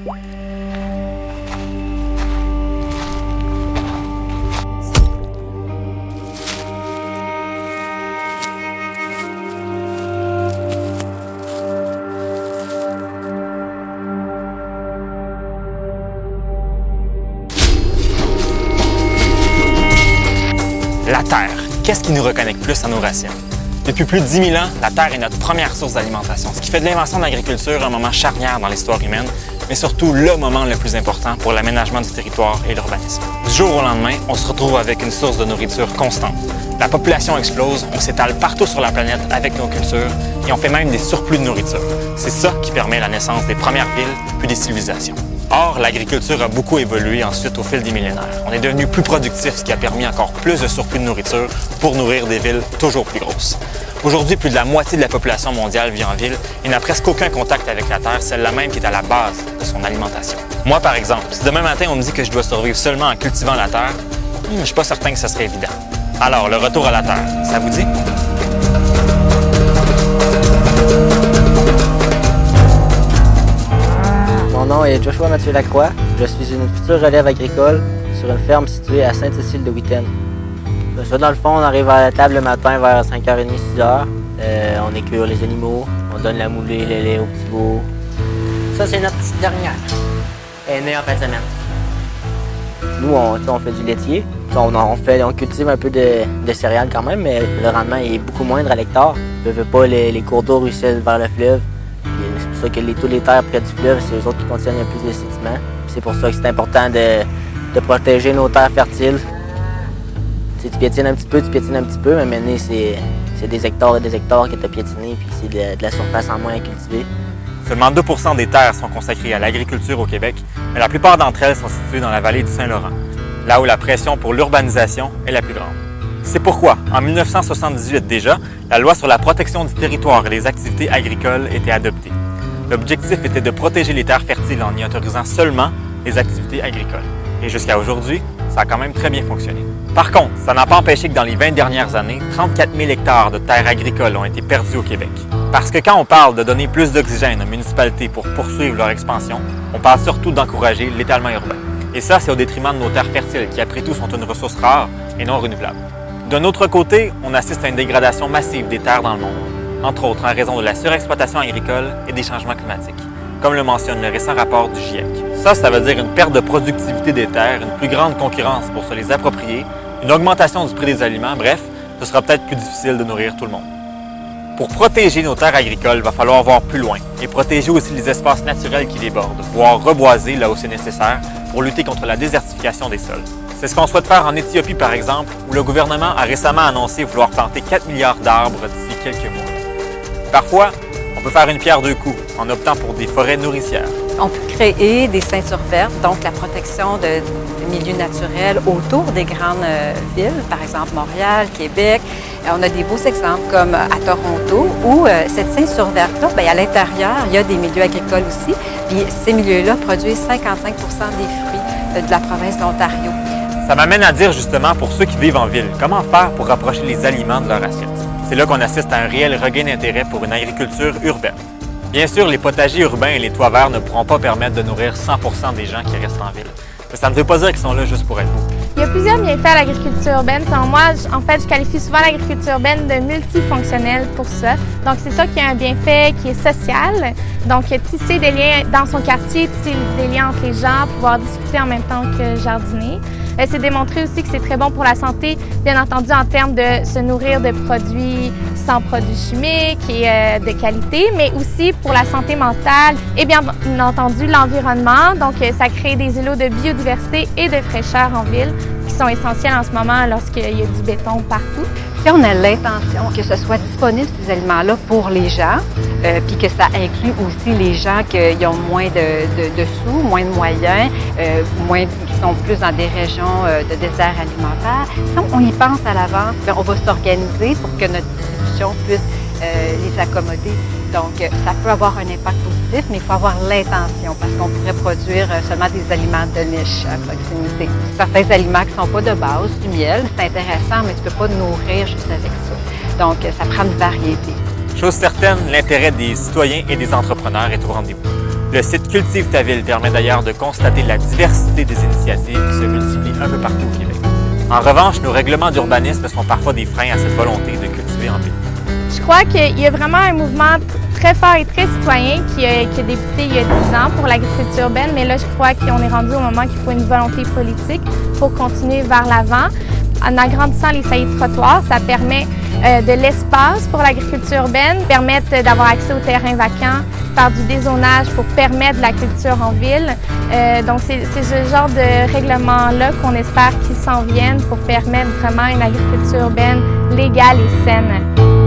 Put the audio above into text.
La Terre, qu'est-ce qui nous reconnecte plus à nos racines? Depuis plus de 10 000 ans, la Terre est notre première source d'alimentation, ce qui fait de l'invention de l'agriculture un moment charnière dans l'histoire humaine, mais surtout le moment le plus important pour l'aménagement du territoire et l'urbanisme. Du jour au lendemain, on se retrouve avec une source de nourriture constante. La population explose, on s'étale partout sur la planète avec nos cultures et on fait même des surplus de nourriture. C'est ça qui permet la naissance des premières villes puis des civilisations. Or, l'agriculture a beaucoup évolué ensuite au fil des millénaires. On est devenu plus productif, ce qui a permis encore plus de surplus de nourriture pour nourrir des villes toujours plus grosses. Aujourd'hui, plus de la moitié de la population mondiale vit en ville et n'a presque aucun contact avec la terre, celle-là même qui est à la base de son alimentation. Moi, par exemple, si demain matin on me dit que je dois survivre seulement en cultivant la terre, je ne suis pas certain que ça serait évident. Alors, le retour à la terre, ça vous dit? Mon nom est Joshua Mathieu Lacroix. Je suis une future relève agricole sur une ferme située à Sainte-Cécile-de-Witten. Dans le fond, on arrive à la table le matin vers 5h30, 6h. On écure les animaux, on donne la moulée, le lait aux petits veaux. Ça, c'est notre petite dernière. Elle est née en fin de semaine. Nous, on fait du laitier. On cultive un peu de céréales quand même, mais le rendement est beaucoup moindre à l'hectare. On ne veut pas les cours d'eau ruissellent vers le fleuve. C'est pour ça que tous les terres près du fleuve, c'est eux autres qui contiennent le plus de sédiments. C'est pour ça que c'est important de protéger nos terres fertiles. Tu piétines un petit peu, mais maintenant, c'est des hectares et des hectares que tu as piétiné, puis c'est de la surface en moins à cultiver. Seulement 2 % des terres sont consacrées à l'agriculture au Québec, mais la plupart d'entre elles sont situées dans la vallée du Saint-Laurent, là où la pression pour l'urbanisation est la plus grande. C'est pourquoi, en 1978 déjà, la loi sur la protection du territoire et des activités agricoles était adoptée. L'objectif était de protéger les terres fertiles en y autorisant seulement les activités agricoles. Et jusqu'à aujourd'hui, ça a quand même très bien fonctionné. Par contre, ça n'a pas empêché que dans les 20 dernières années, 34 000 hectares de terres agricoles ont été perdus au Québec. Parce que quand on parle de donner plus d'oxygène aux municipalités pour poursuivre leur expansion, on parle surtout d'encourager l'étalement urbain. Et ça, c'est au détriment de nos terres fertiles, qui après tout sont une ressource rare et non renouvelable. D'un autre côté, on assiste à une dégradation massive des terres dans le monde, entre autres en raison de la surexploitation agricole et des changements climatiques, comme le mentionne le récent rapport du GIEC. Ça veut dire une perte de productivité des terres, une plus grande concurrence pour se les approprier, une augmentation du prix des aliments, bref, ce sera peut-être plus difficile de nourrir tout le monde. Pour protéger nos terres agricoles, il va falloir voir plus loin et protéger aussi les espaces naturels qui les bordent, voire reboiser là où c'est nécessaire pour lutter contre la désertification des sols. C'est ce qu'on souhaite faire en Éthiopie, par exemple, où le gouvernement a récemment annoncé vouloir planter 4 milliards d'arbres d'ici quelques mois. Parfois, on peut faire une pierre deux coups en optant pour des forêts nourricières. On peut créer des ceintures vertes, donc la protection des milieux naturels autour des grandes villes, par exemple Montréal, Québec. On a des beaux exemples comme à Toronto où cette ceinture verte-là, à l'intérieur, il y a des milieux agricoles aussi. Puis ces milieux-là produisent 55 % des fruits de la province de l'Ontario. Ça m'amène à dire justement pour ceux qui vivent en ville, comment faire pour rapprocher les aliments de leur assiette. C'est là qu'on assiste à un réel regain d'intérêt pour une agriculture urbaine. Bien sûr, les potagers urbains et les toits verts ne pourront pas permettre de nourrir 100 % des gens qui restent en ville. Mais ça ne veut pas dire qu'ils sont là juste pour être beaux. Il y a plusieurs bienfaits à l'agriculture urbaine. Selon moi, je qualifie souvent l'agriculture urbaine de multifonctionnelle pour ça. Donc, c'est ça qui a un bienfait qui est social. Donc, tisser des liens dans son quartier, tisser des liens entre les gens, pouvoir discuter en même temps que jardiner. C'est démontré aussi que c'est très bon pour la santé, bien entendu en termes de se nourrir de produits sans produits chimiques et de qualité, mais aussi pour la santé mentale et bien entendu l'environnement. Donc, ça crée des îlots de biodiversité et de fraîcheur en ville qui sont essentiels en ce moment lorsqu'il y a du béton partout. Si on a l'intention que ce soit disponible, ces aliments-là, pour les gens, puis que ça inclut aussi les gens qui ont moins de sous, moins de moyens, qui sont plus dans des régions de désert alimentaire. Si on y pense à l'avance, on va s'organiser pour que notre distribution puisse les accommoder. Donc, ça peut avoir un impact positif, mais il faut avoir l'intention parce qu'on pourrait produire seulement des aliments de niche à proximité. Certains aliments qui ne sont pas de base, du miel, c'est intéressant, mais tu ne peux pas nourrir juste avec ça. Donc, ça prend une variété. Chose certaine, l'intérêt des citoyens et des entrepreneurs est au rendez-vous. Le site Cultive ta ville permet d'ailleurs de constater la diversité des initiatives qui se multiplient un peu partout au Québec. En revanche, nos règlements d'urbanisme sont parfois des freins à cette volonté de cultiver en ville. Je crois qu'il y a vraiment un mouvement très fort et très citoyen qui a débuté il y a 10 ans pour l'agriculture urbaine, mais là, je crois qu'on est rendu au moment qu'il faut une volonté politique pour continuer vers l'avant. En agrandissant les saillies de trottoir, ça permet de l'espace pour l'agriculture urbaine, permettre d'avoir accès aux terrains vacants, faire du dézonage pour permettre la culture en ville. Donc, c'est ce genre de règlement-là qu'on espère qu'ils s'en viennent pour permettre vraiment une agriculture urbaine légale et saine.